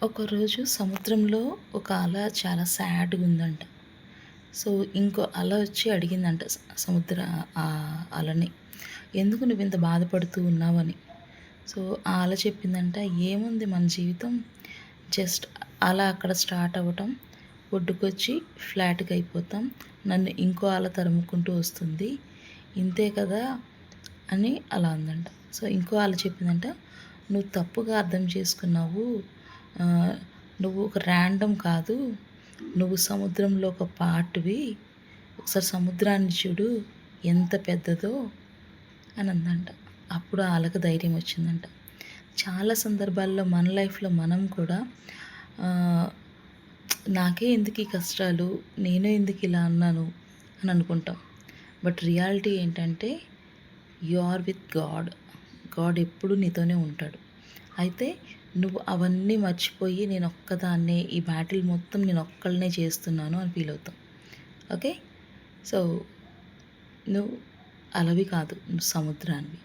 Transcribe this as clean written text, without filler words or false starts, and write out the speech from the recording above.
ఒకరోజు సముద్రంలో ఒక అల చాలా సాడ్‌గా ఉందంట. సో, ఇంకో అల వచ్చి అడిగిందంట సముద్ర అలని, "ఎందుకు నువ్వింత బాధపడుతూ ఉన్నావని?" సో, ఆ అల చెప్పిందంట, "ఏముంది మన జీవితం, జస్ట్ అలా అక్కడ స్టార్ట్ అవ్వటం, ఒడ్డుకొచ్చి ఫ్లాట్‌గా అయిపోతాం. నన్ను ఇంకో అల తరుముకుంటూ వస్తుంది. ఇంతే కదా" అని అలా అందంట. సో, ఇంకో అల చెప్పిందంట, "నువ్వు తప్పుగా అర్థం చేసుకున్నావు. నువ్వు ఒక ర్యాండమ్ కాదు. నువ్వు సముద్రంలో ఒక పార్ట్‌వి. ఒకసారి సముద్రాన్ని చూడు ఎంత పెద్దదో" అని అందంట. అప్పుడు ఆ అలకి ధైర్యం వచ్చిందంట. చాలా సందర్భాల్లో మన లైఫ్‌లో మనం కూడా నాకే ఎందుకు ఈ కష్టాలు, నేనే ఎందుకు ఇలా అన్నాను అని అనుకుంటాం. బట్ రియాలిటీ ఏంటంటే you are with God. God ఎప్పుడూ నీతోనే ఉంటాడు. అయితే నువ్వు అవన్నీ మర్చిపోయి నేనొక్కదాన్నే ఈ బ్యాటిల్ మొత్తం నేనొక్కళ్ళనే చేస్తున్నాను అని ఫీల్ అవుతావు. ఓకే. సో, నువ్వు అలవి కాదు, నువ్వు సముద్రానివి.